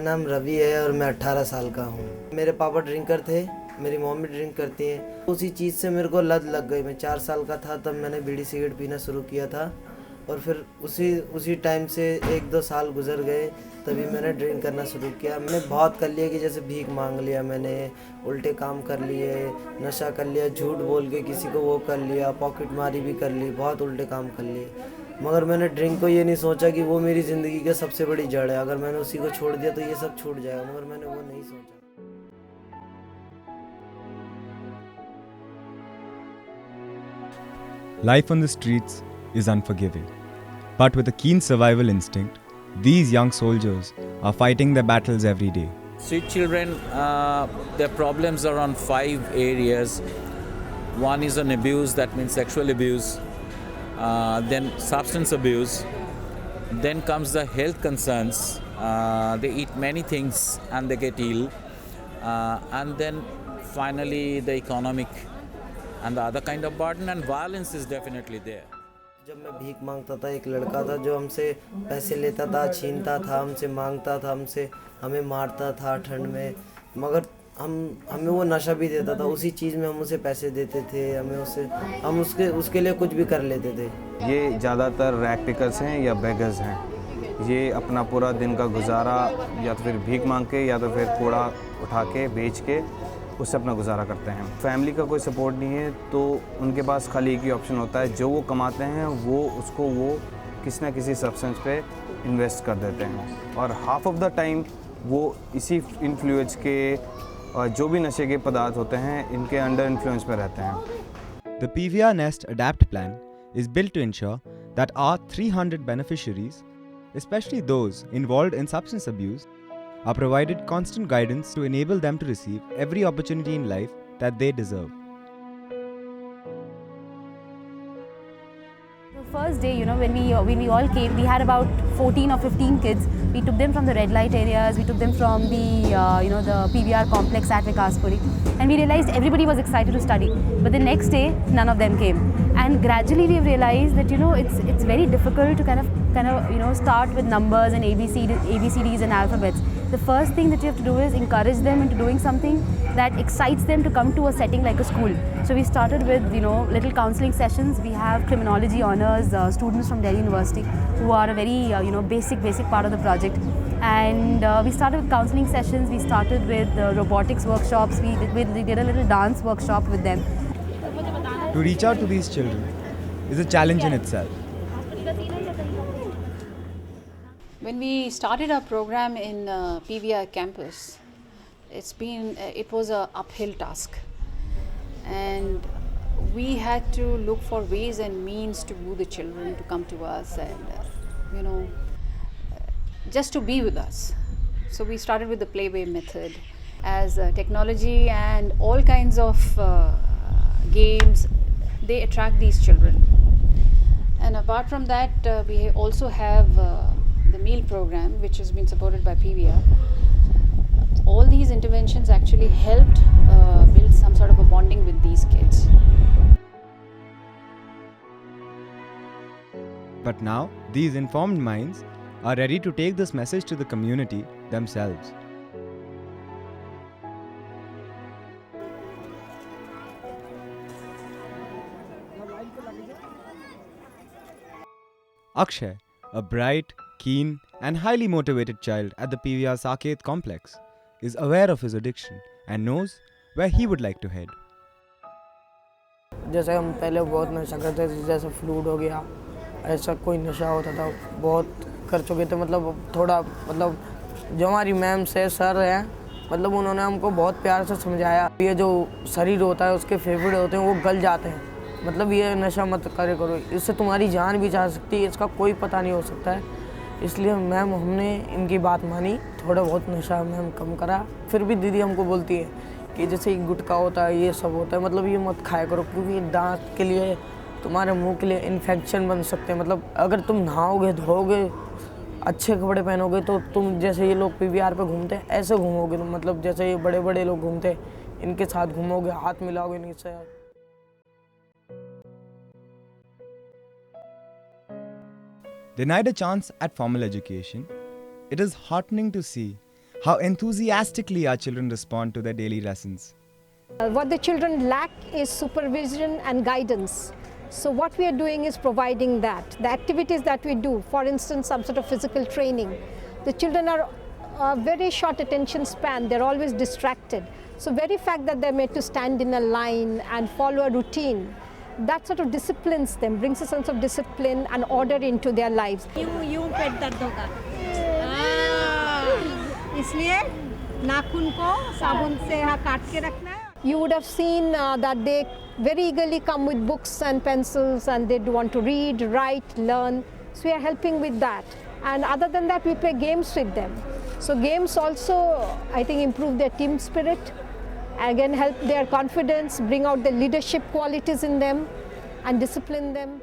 नाम रवि है और मैं 18 साल का हूँ। मेरे पापा ड्रिंकर थे, मेरी मम्मी ड्रिंक करती हैं। उसी चीज़ से मेरे को लत लग गई। मैं 4 साल का था तब मैंने बीड़ी सिगरेट पीना शुरू किया था और फिर उसी टाइम से 1-2 साल गुजर गए, तभी मैंने ड्रिंक करना शुरू किया। मैंने बहुत कर लिया कि जैसे भीख मांग लिया, मैंने उल्टे काम कर लिए, नशा कर लिया, झूठ बोल के किसी को वो कर लिया, पॉकेट मारी भी कर ली, बहुत उल्टे काम कर लिए। मगर मैंने ड्रिंक को ये नहीं सोचा कि वो मेरी ज़िंदगी की सबसे बड़ी जड़ है, अगर मैंने उसी को छोड़ दिया तो ये सब छूट जाएगा, मगर मैंने वो नहीं सोचा। Life on the streets is unforgiving. But with a keen survival instinct, these young soldiers are fighting their battles every day. Street children, their problems are on 5 areas. One is on abuse, that means sexual abuse. Then substance abuse. Then comes the health concerns. They eat many things and they get ill. And then finally the economic and the other kind of burden, and violence is definitely there. जब मैं भीख मांगता था, एक लड़का था जो हमसे पैसे लेता था, छीनता था, हमसे मांगता था, हमें मारता था ठंड में, मगर हमें वो नशा भी देता था। उसी चीज़ में हम उसे पैसे देते थे, हम उसके लिए कुछ भी कर लेते थे। ये ज़्यादातर रैग पिकर्स हैं या बेगर्स हैं। ये अपना पूरा दिन का गुजारा या तो फिर भीख मांग के या तो फिर कूड़ा उठा के बेच के उससे अपना गुजारा करते हैं। फैमिली का कोई सपोर्ट नहीं है तो उनके पास खाली एक ही ऑप्शन होता है, जो वो कमाते हैं वो किसी ना किसी सब्सटेंस पे इन्वेस्ट कर देते हैं और हाफ ऑफ द टाइम वो इसी इन्फ्लुएंस के जो भी नशे के पदार्थ होते हैं इनके अंडर इन्फ्लुएंस में रहते हैं। The PVR Nest Adapt plan is built to ensure that our 300 beneficiaries, especially those involved in substance abuse, are provided constant guidance to enable them to receive every opportunity in life that they deserve. The first day, when we all came, we had about 14 or 15 kids. We took them from the red light areas, we took them from the PVR complex at Vikaspuri, and we realized everybody was excited to study. But the next day, none of them came, and gradually we realized that it's very difficult to kind of start with numbers and ABCDs and alphabets. The first thing that you have to do is encourage them into doing something that excites them to come to a setting like a school. So we started with little counselling sessions. We have criminology honours students from Delhi University who are a very basic part of the project. And we started with counselling sessions. We started with robotics workshops. We did a little dance workshop with them. To reach out to these children is a challenge in itself. When we started our program in PVR campus, it was an uphill task, and we had to look for ways and means to woo the children to come to us and just to be with us. So we started with the playway method. As technology and all kinds of games, they attract these children. And apart from that, we also have the meal program, which has been supported by PVR. All these interventions actually helped build some sort of a bonding with these kids. But now, these informed minds are ready to take this message to the community themselves. Akshay, a bright, keen and highly motivated child at the PVR Saket complex, is aware of his addiction and knows where he would like to head. जैसे हम पहले बहुत नशा करते थे, जैसे fluid हो गया, ऐसा कोई नशा होता था, बहुत कर चुके थे। जो हमारी मैम से सर हैं, उन्होंने हमको बहुत प्यार से समझाया। ये जो शरीर होता है उसके फेफड़े होते हैं वो गल जाते हैं, ये नशा मत करे करो, इससे तुम्हारी जान भी जा सकती है, इसका कोई पता नहीं हो सकता है। इसलिए मैम हमने इनकी बात मानी, थोड़ा बहुत नशा मैम कम करा। फिर भी दीदी हमको बोलती है कि जैसे गुटखा होता है, ये सब होता है, ये मत खाया करो, क्योंकि दांत के लिए, तुम्हारे मुंह के लिए इन्फेक्शन बन सकते हैं। अगर तुम नहाओगे, धोओगे, अच्छे कपड़े पहनोगे तो तुम जैसे ये लोग PVR पे घूमते हैं ऐसे घूमोगे तुम, जैसे ये बड़े बड़े लोग घूमते हैं इनके साथ घूमोगे, हाथ मिलाओगे इनके साथ। Denied a chance at formal education, it is heartening to see how enthusiastically our children respond to their daily lessons. What the children lack is supervision and guidance. So what we are doing is providing that. The activities that we do, for instance, some sort of physical training, the children are very short attention span, they're always distracted. So very fact that they're made to stand in a line and follow a routine, that sort of disciplines them, brings a sense of discipline and order into their lives. यूं पेट दर्द होगा, इसलिए नाखून को साबुन से यहाँ काट के रखना है. You would have seen that they very eagerly come with books and pencils and they want to read, write, learn. So we are helping with that. And other than that, we play games with them. So games also, I think, improve their team spirit, again help their confidence, bring out the leadership qualities in them and discipline them.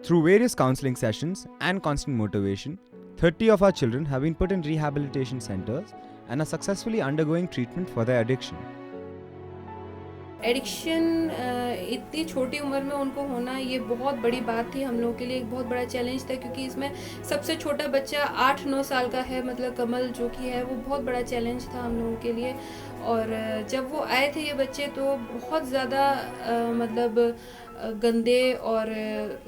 Through various counseling sessions and constant motivation, 30 of our children have been put in rehabilitation centers and are successfully undergoing treatment for their addiction. Addiction इतनी छोटी उम्र में उनको होना ये बहुत बड़ी बात थी, हम लोगों के लिए एक बहुत बड़ा चैलेंज था, क्योंकि इसमें सबसे छोटा बच्चा 8-9 साल का है, मतलब कमल जो कि है वो बहुत बड़ा चैलेंज था हम लोगों के लिए. और जब वो आए थे ये बच्चे तो बहुत ज़्यादा मतलब गंदे और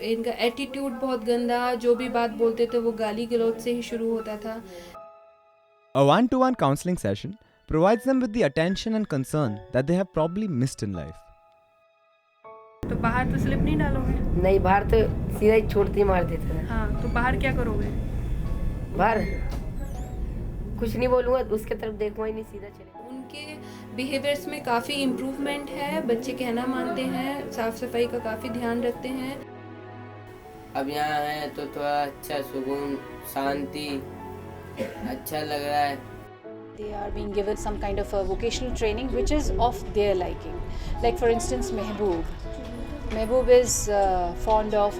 इनका एटीट्यूड बहुत गंदा, जो भी बात बोलते थे वो गाली गलौज से ही शुरू होता था. A one-to-one counseling session provides them with the attention and concern that they have probably missed in life. तो बाहर तो स्लिप नहीं डालोगे? नहीं, बाहर तो सीधा ही छोड़ती मार देते हैं. हाँ, तो बाहर क्या करोगे? बाहर कुछ नहीं बोलूँगा, उसके तरफ देखूँगा ही नहीं, सीधा चले. उनके बिहेवियर्स में काफ़ी इम्प्रूवमेंट है, बच्चे कहना मानते हैं, साफ़ सफाई का काफ़ी ध्यान रखते हैं. अब यहाँ हैं तो थोड़ा अच्छा सुकून, शांति, अच्छा लग रहा है. They are being given some kind of a vocational training which is of their liking. Like for instance, Mehboob. Mehboob is fond of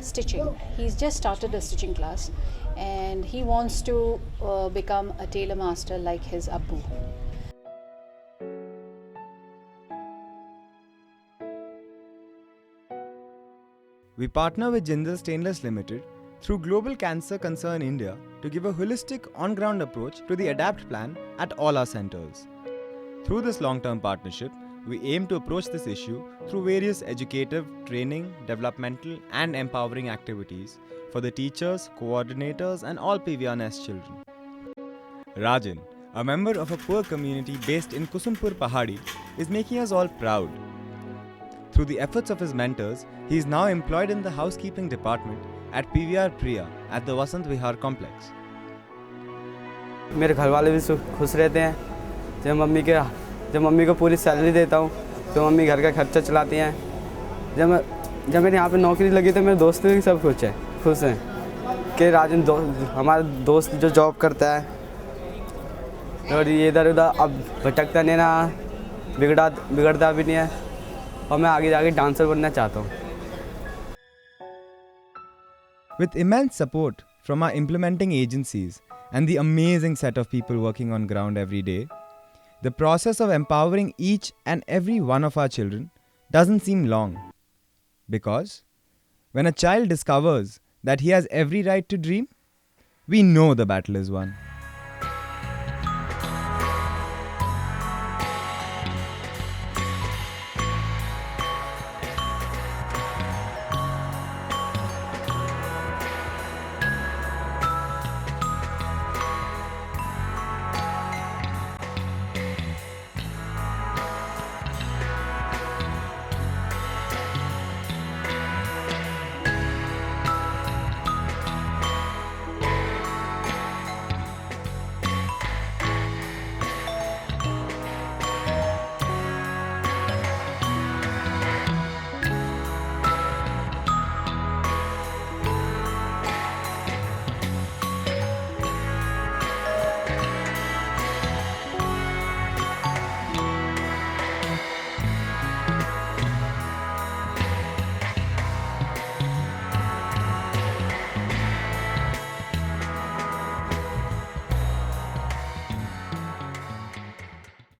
stitching. He's just started a stitching class and he wants to become a tailor master like his Abbu. We partner with Jindal Stainless Limited through Global Cancer Concern India to give a holistic on-ground approach to the ADAPT plan at all our centers. Through this long-term partnership, we aim to approach this issue through various educative, training, developmental and empowering activities for the teachers, coordinators and all PVRNS children. Rajan, a member of a poor community based in Kusumpur Pahadi, is making us all proud. Through the efforts of his mentors, he is now employed in the housekeeping department at PVR Priya at the Vasant Vihar complex. मेरे घर वाले भी खुश रहते हैं. जब mummy को पूरी सैलरी देता हूँ तो मम्मी घर का खर्चा चलाती हैं. जब मेरे यहाँ पे नौकरी लगी तो मेरे दोस्त भी सब खुश हैं कि राजन हमारा दोस्त जो जॉब करता है और ये इधर उधर अब भटकता नहीं ना, बिगड़ता भी नहीं है और मैं आगे जाके डांसर बनना चाहता हूँ. With immense support from our implementing agencies and the amazing set of people working on ground every day, the process of empowering each and every one of our children doesn't seem long. Because when a child discovers that he has every right to dream, we know the battle is won.